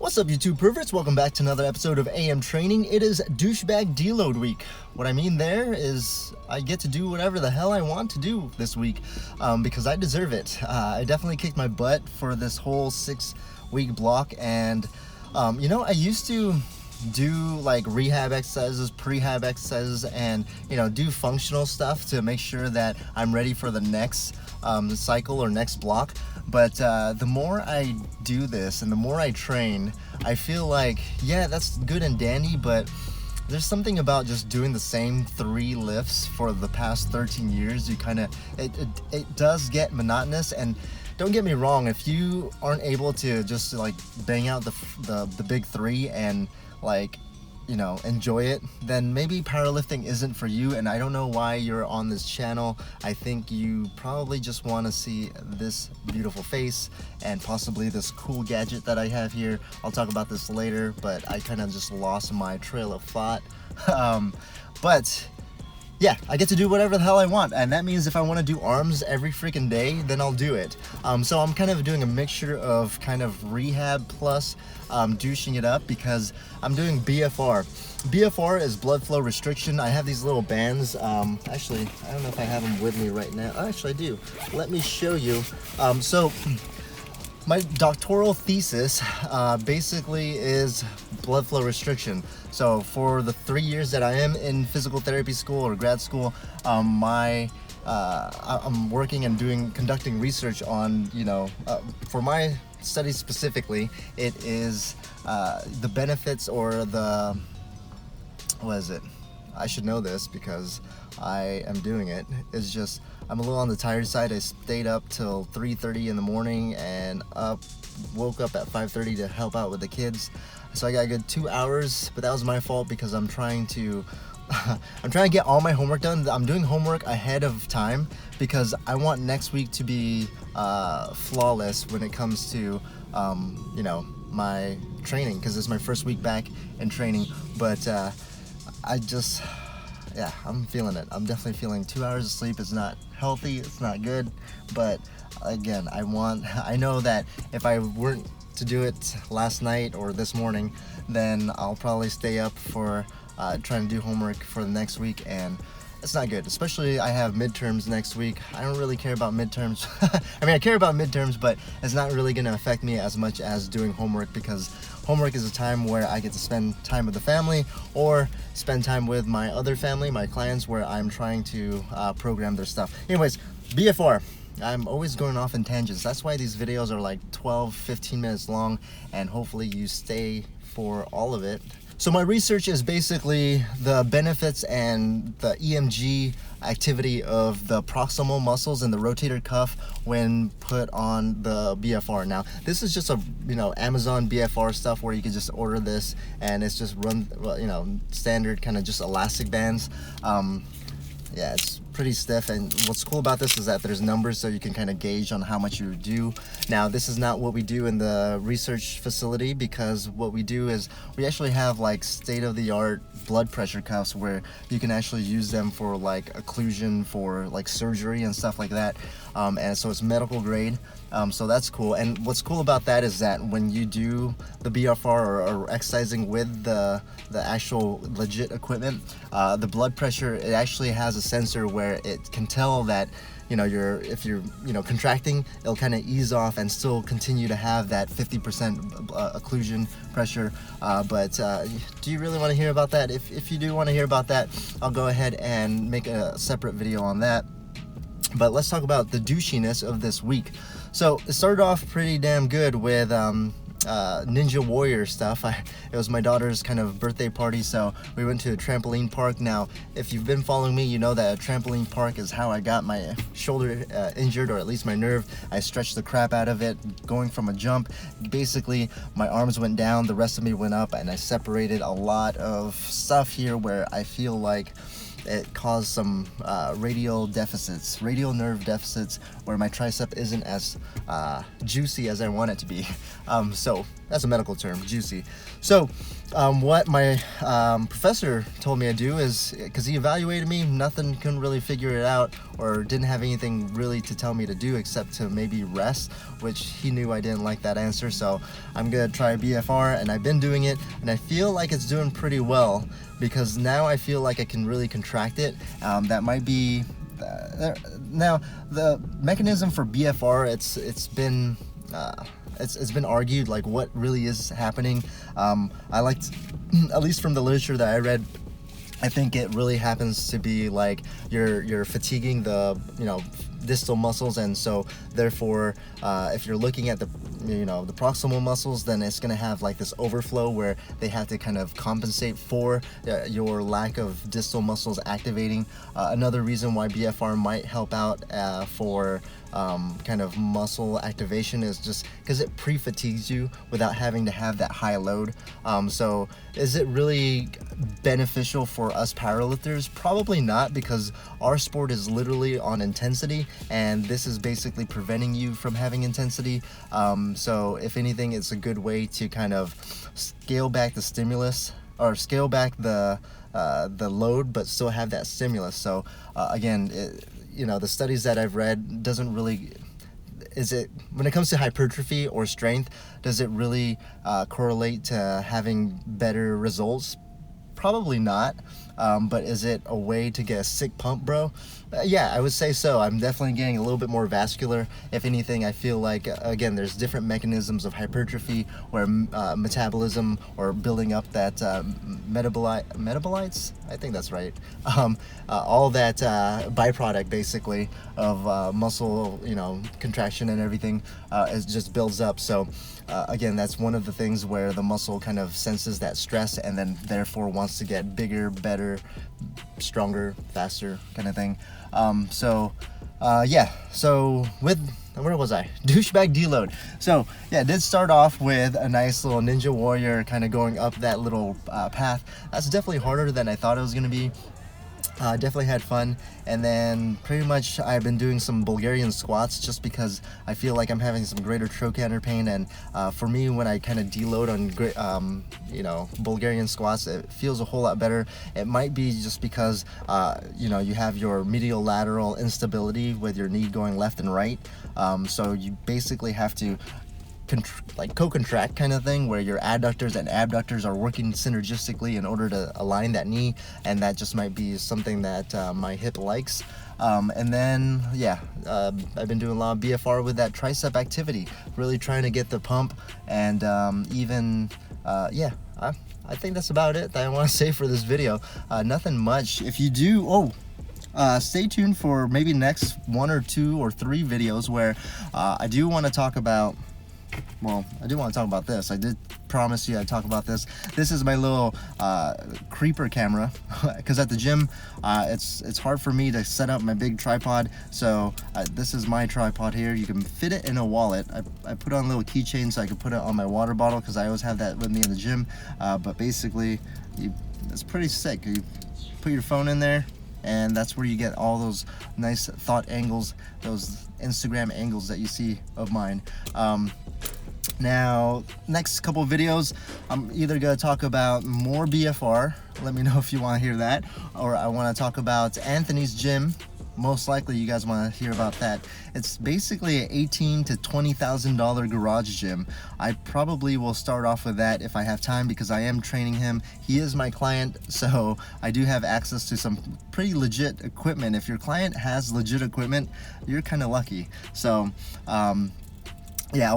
What's up, YouTube perverts? Welcome back to another episode of AM Training. It is Douchebag deload week. What I mean there is I get to do whatever the hell I want to do this week because I deserve it. I definitely kicked my butt for this whole 6-week block, and I used to do like rehab exercises, prehab exercises, and do functional stuff to make sure that I'm ready for the next cycle or next block. But the more I do this and the more I train, I feel like, yeah, that's good and dandy, but there's something about just doing the same 3 lifts for the past 13 years. It does get monotonous. And don't get me wrong, if you aren't able to just like bang out the big 3 and enjoy it, then maybe powerlifting isn't for you. And I don't know why you're on this channel. I think you probably just want to see this beautiful face and possibly this cool gadget that I have here. I'll talk about this later, but I kind of just lost my trail of thought. But yeah, I get to do whatever the hell I want, and that means if I want to do arms every freaking day, then I'll do it. So I'm kind of doing a mixture of kind of rehab plus douching it up, because I'm doing BFR. BFR is blood flow restriction. I have these little bands. Actually, I don't know if I have them with me right now. Oh, actually, I do. Let me show you. So my doctoral thesis basically is blood flow restriction. So for the 3 years that I am in physical therapy school or grad school, I'm working and conducting research on, for my study specifically, it is the benefits or I should know this because I am doing it. It's just, I'm a little on the tired side. I stayed up till 3:30 in the morning and woke up at 5:30 to help out with the kids. So I got a good 2 hours, but that was my fault because I'm trying to get all my homework done. I'm doing homework ahead of time because I want next week to be flawless when it comes to my training, because it's my first week back in training. But I'm feeling it. I'm definitely feeling 2 hours of sleep is not healthy. It's not good. But again, I know that if I weren't to do it last night or this morning, then I'll probably stay up for trying to do homework for the next week, and it's not good. Especially I have midterms next week. I don't really care about midterms. I mean, I care about midterms, but it's not really going to affect me as much as doing homework, because homework is a time where I get to spend time with the family or spend time with my other family, my clients, where I'm trying to program their stuff. Anyways, BFR. I'm always going off in tangents. That's why these videos are like 12-15 minutes long, and hopefully you stay for all of it. So my research is basically the benefits and the EMG activity of the proximal muscles and the rotator cuff when put on the BFR. Now, this is just a Amazon BFR stuff where you can just order this, and it's just standard kind of just elastic bands. Yeah, it's pretty stiff, and what's cool about this is that there's numbers so you can kind of gauge on how much you do. Now, this is not what we do in the research facility, because what we do is we actually have like state-of-the-art blood pressure cuffs where you can actually use them for like occlusion, for like surgery and stuff like that. And so it's medical grade. So that's cool. And what's cool about that is that when you do the BFR or exercising with the actual legit equipment, the blood pressure, it actually has a sensor where it can tell that if you're contracting, it'll kind of ease off and still continue to have that 50% occlusion pressure. But do you really want to hear about that? If you do want to hear about that, I'll go ahead and make a separate video on that. But let's talk about the douchiness of this week. So it started off pretty damn good with Ninja Warrior stuff. It was my daughter's kind of birthday party, so we went to a trampoline park. Now, if you've been following me, you know that a trampoline park is how I got my shoulder injured, or at least my nerve. I stretched the crap out of it going from a jump. Basically, my arms went down, the rest of me went up, and I separated a lot of stuff here where I feel like it caused some radial nerve deficits, where my tricep isn't as juicy as I want it to be. So that's a medical term, juicy. So what my professor told me to do is, because he evaluated me, couldn't really figure it out, or didn't have anything really to tell me to do except to maybe rest, which he knew I didn't like that answer. So I'm gonna try BFR, and I've been doing it, and I feel like it's doing pretty well, because now I feel like I can really contract it. That might be now the mechanism for BFR. It's been argued, like, what really is happening. I liked, at least from the literature that I read, I think it really happens to be like you're fatiguing the distal muscles, and so therefore if you're looking at the the proximal muscles, then it's going to have like this overflow where they have to kind of compensate for your lack of distal muscles activating. Another reason why BFR might help out for kind of muscle activation is just because it pre-fatigues you without having to have that high load. So is it really beneficial for us powerlifters? Probably not, because our sport is literally on intensity, and this is basically preventing you from having intensity. So if anything, it's a good way to kind of scale back the stimulus, or scale back the load, but still have that stimulus. So again, the studies that I've read doesn't really, when it comes to hypertrophy or strength, does it really correlate to having better results? Probably not. But is it a way to get a sick pump, bro? Yeah, I would say so. I'm definitely getting a little bit more vascular. If anything, I feel like, again, there's different mechanisms of hypertrophy where metabolism, or building up that metabolites, I think that's right. All that byproduct, basically, of muscle, contraction and everything, it just builds up. So again, that's one of the things where the muscle kind of senses that stress, and then therefore wants to get bigger, better, stronger, faster, kind of thing. Yeah, so where was I? Douchebag deload. So yeah, it did start off with a nice little ninja warrior kind of going up that little path. That's definitely harder than I thought it was gonna be. Definitely had fun, and then pretty much I've been doing some Bulgarian squats just because I feel like I'm having some greater trochanter pain, and for me, when I kind of deload on Bulgarian squats, it feels a whole lot better. It might be just because you have your medial lateral instability with your knee going left and right, so you basically have to like co-contract kind of thing, where your adductors and abductors are working synergistically in order to align that knee, and that just might be something that my hip likes. And then yeah, I've been doing a lot of BFR with that tricep activity, really trying to get the pump, and yeah, I think that's about it that I want to say for this video. Nothing much. If you do, stay tuned for maybe next 1 or 2 or 3 videos where I do want to talk about, well, I do want to talk about this. I did promise you I'd talk about this. This is my little creeper camera, because at the gym it's hard for me to set up my big tripod. So this is my tripod here. You can fit it in a wallet. I put on a little keychain so I can put it on my water bottle, because I always have that with me in the gym. But basically, it's pretty sick. You put your phone in there, and that's where you get all those nice thought angles, those Instagram angles that you see of mine. Now, next couple of videos, I'm either going to talk about more BFR, let me know if you want to hear that, or I want to talk about Anthony's gym. Most likely you guys want to hear about that. It's basically an $18,000 to $20,000 garage gym. I probably will start off with that if I have time, because I am training him. He is my client, so I do have access to some pretty legit equipment. If your client has legit equipment, you're kind of lucky. So yeah,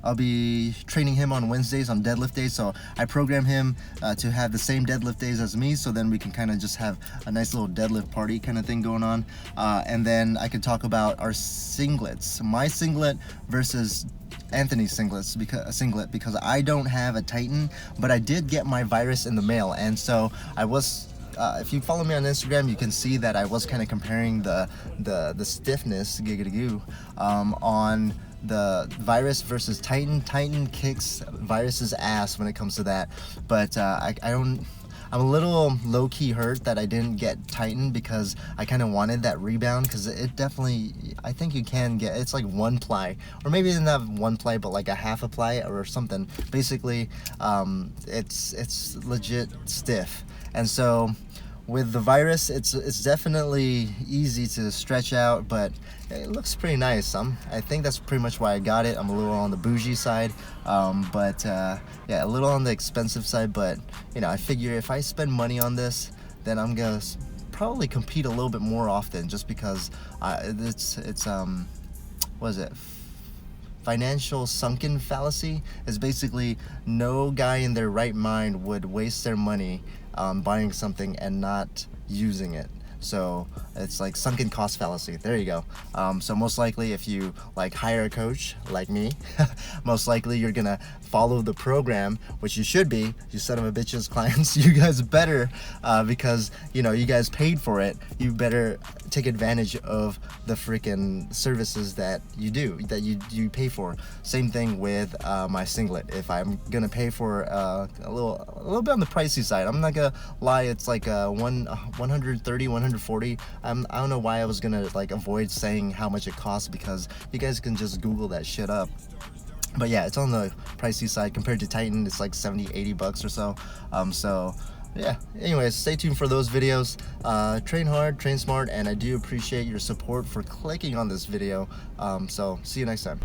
I'll be training him on Wednesdays on deadlift days, so I program him to have the same deadlift days as me, so then we can kind of just have a nice little deadlift party kind of thing going on. And then I could talk about our singlets, my singlet versus Anthony's singlet, because I don't have a Titan, but I did get my virus in the mail, and so I was. If you follow me on Instagram, you can see that I was kind of comparing the stiffness, giggity goo, on the virus versus Titan. Titan kicks virus's ass when it comes to that, but I I'm a little low-key hurt that I didn't get Titan because I kind of wanted that rebound, because it definitely, I think you can get, it's like 1 ply, or maybe not 1 ply, but like a half a ply or something. Basically, it's legit stiff. And so with the virus, it's definitely easy to stretch out, but it looks pretty nice. I think that's pretty much why I got it. I'm a little on the bougie side, but yeah, a little on the expensive side. But you know, I figure if I spend money on this, then I'm gonna probably compete a little bit more often, just because it's what is it? Financial sunken fallacy is basically no guy in their right mind would waste their money buying something and not using it. So it's like sunken cost fallacy. There you go. So most likely, if you like hire a coach like me, most likely you're gonna follow the program, which you should be. You son of a bitches, clients, you guys better, because you know you guys paid for it. You better take advantage of the freaking services that you pay for. Same thing with my Singlet. If I'm gonna pay for a little bit on the pricey side, I'm not gonna lie. It's like 130, 140. I don't know why I was gonna like avoid saying how much it costs, because you guys can just Google that shit up. But yeah, it's on the pricey side compared to Titan. It's like 70, 80 bucks or so. So yeah, anyways, stay tuned for those videos. Train hard, train smart, and I do appreciate your support for clicking on this video. So see you next time.